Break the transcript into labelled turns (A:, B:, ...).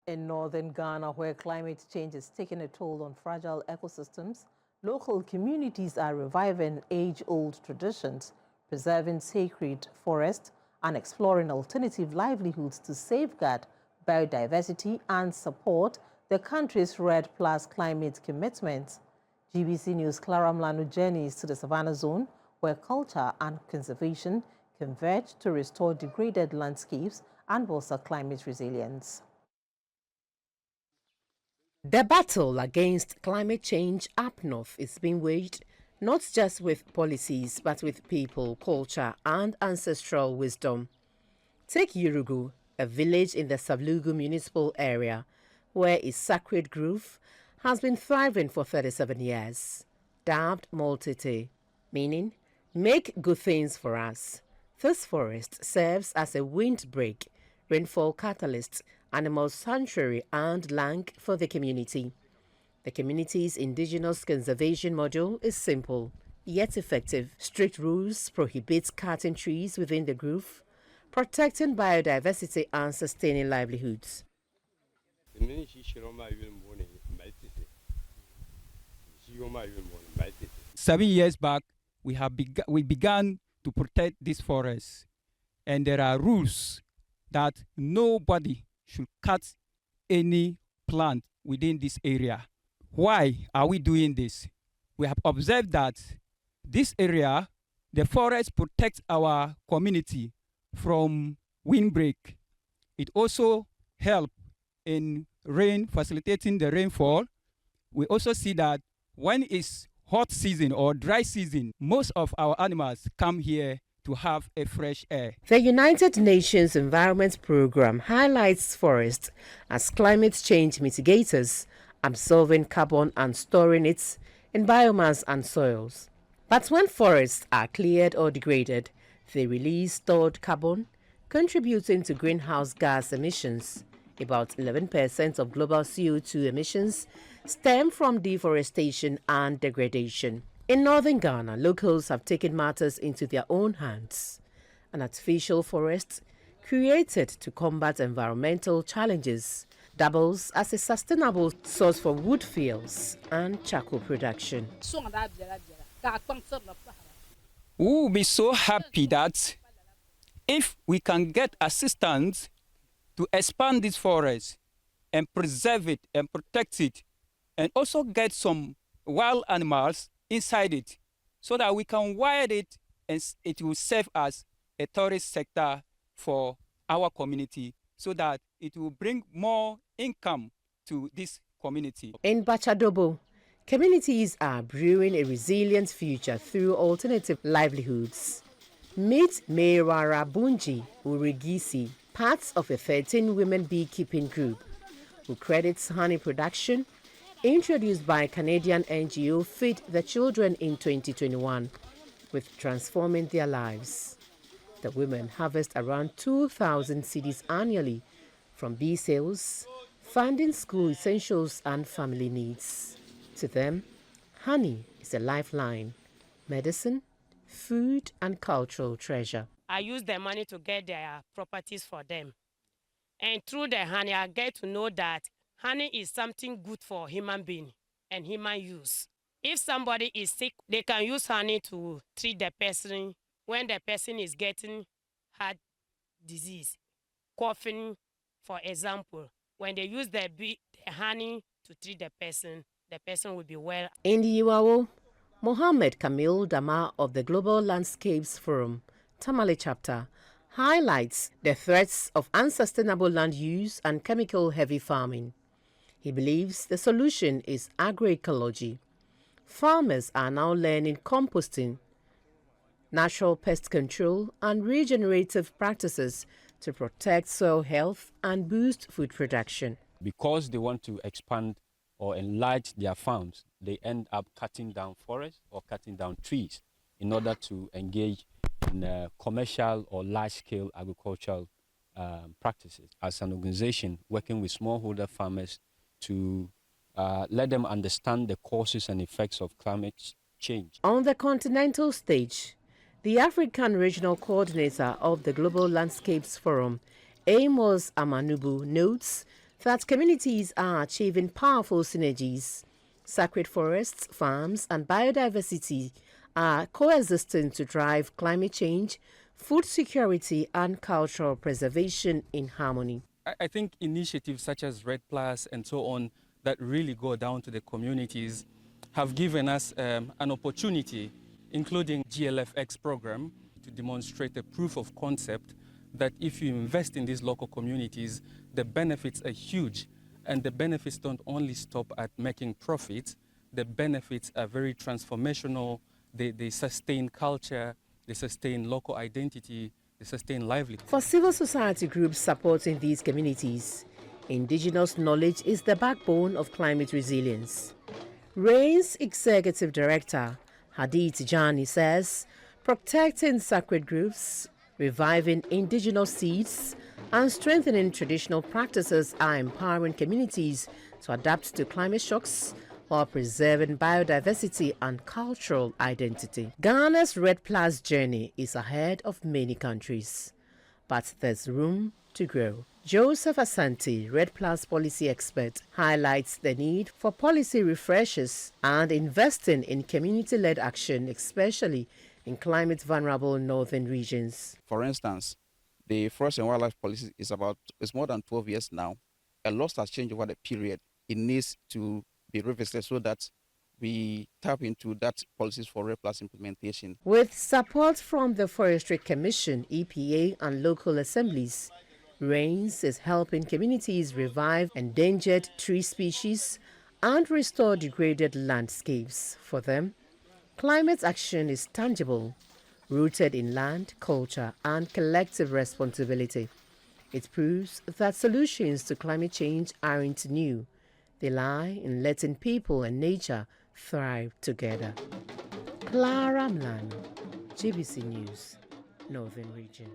A: In northern Ghana, where climate change is taking a toll on fragile ecosystems, local communities are reviving age-old traditions, preserving sacred forests, and exploring alternative livelihoods to safeguard biodiversity and support the country's REDD+ climate commitments. GBC News' Clara Mlanu journeys to the Savannah Zone, where culture and conservation converge to restore degraded landscapes and bolster climate resilience.
B: The battle against climate change up north is being waged not just with policies, but with people, culture, and ancestral wisdom. Take Yurugu, a village in the Savlugu municipal area, where a sacred grove has been thriving for 37 years, dubbed Multite, meaning make good things for us. This forest serves as a windbreak, rainfall catalyst, animal sanctuary, and lang for the community. The community's indigenous conservation model is simple, yet effective. Strict rules prohibit cutting trees within the grove, protecting biodiversity and sustaining livelihoods.
C: 7 years back, we began to protect this forest, and there are rules that nobody should cut any plant within this area. Why are we doing this? We have observed that this area, the forest protects our community from windbreak. It also helps in facilitating the rainfall. We also see that when it's hot season or dry season, most of our animals come here to have a fresh air.
B: The United Nations Environment Programme highlights forests as climate change mitigators, absorbing carbon and storing it in biomass and soils. But when forests are cleared or degraded, they release stored carbon, contributing to greenhouse gas emissions. About 11% of global CO2 emissions stem from deforestation and degradation. In northern Ghana, locals have taken matters into their own hands. An artificial forest created to combat environmental challenges doubles as a sustainable source for wood fuels and charcoal production.
C: We will be so happy that if we can get assistance to expand this forest and preserve it and protect it, and also get some wild animals inside it, so that we can wire it and it will serve as a tourist sector for our community, so that it will bring more income to this community.
B: In Bachadobo, communities are brewing a resilient future through alternative livelihoods. Meet Meirara Bunji Urigisi, part of a 13-women beekeeping group, who credits honey production introduced by Canadian NGO Feed the Children in 2021 with transforming their lives. The women harvest around 2,000 cedis annually from bee sales, funding school essentials and family needs. To them, honey is a lifeline, medicine, food and cultural treasure.
D: I use the money to get their properties for them. And through the honey, I get to know that honey is something good for human being and human use. If somebody is sick, they can use honey to treat the person when the person is getting heart disease, coughing, for example. When they use the honey to treat the person will be well.
B: In the Iwawo, Mohammed Kamil Dama of the Global Landscapes Forum, Tamale chapter, highlights the threats of unsustainable land use and chemical-heavy farming. He believes the solution is agroecology. Farmers are now learning composting, natural pest control, and regenerative practices to protect soil health and boost food production.
E: Because they want to expand or enlarge their farms, they end up cutting down forests or cutting down trees in order to engage in commercial or large-scale agricultural practices. As an organization working with smallholder farmers to let them understand the causes and effects of climate change.
B: On the continental stage, the African Regional Coordinator of the Global Landscapes Forum, Amos Amanubu, notes that communities are achieving powerful synergies. Sacred forests, farms, and biodiversity are coexisting to drive climate change, food security, and cultural preservation in harmony.
F: I think initiatives such as REDD+ and so on that really go down to the communities have given us an opportunity, including GLFX program, to demonstrate a proof of concept that if you invest in these local communities, the benefits are huge. And the benefits don't only stop at making profits, the benefits are very transformational. They sustain culture, they sustain local identity, they sustain livelihood.
B: For civil society groups supporting these communities, indigenous knowledge is the backbone of climate resilience. RAIN's Executive Director, Hadi Tijani, says protecting sacred groves, reviving indigenous seeds, and strengthening traditional practices are empowering communities to adapt to climate shocks while preserving biodiversity and cultural identity. Ghana's REDD+ journey is ahead of many countries, but there's room to grow. Joseph Asante, REDD+ policy expert, highlights the need for policy refreshes and investing in community-led action, especially in climate-vulnerable northern regions.
G: For instance, the forest and wildlife policy is more than 12 years now. A lot has changed over the period. It needs to be revisited so that we tap into that policies for REDD+ implementation.
B: With support from the Forestry Commission, EPA, and local assemblies, RAINS is helping communities revive endangered tree species and restore degraded landscapes. For them, climate action is tangible, rooted in land, culture, and collective responsibility. It proves that solutions to climate change aren't new. They lie in letting people and nature thrive together. Clara Mlano, GBC News, Northern Region.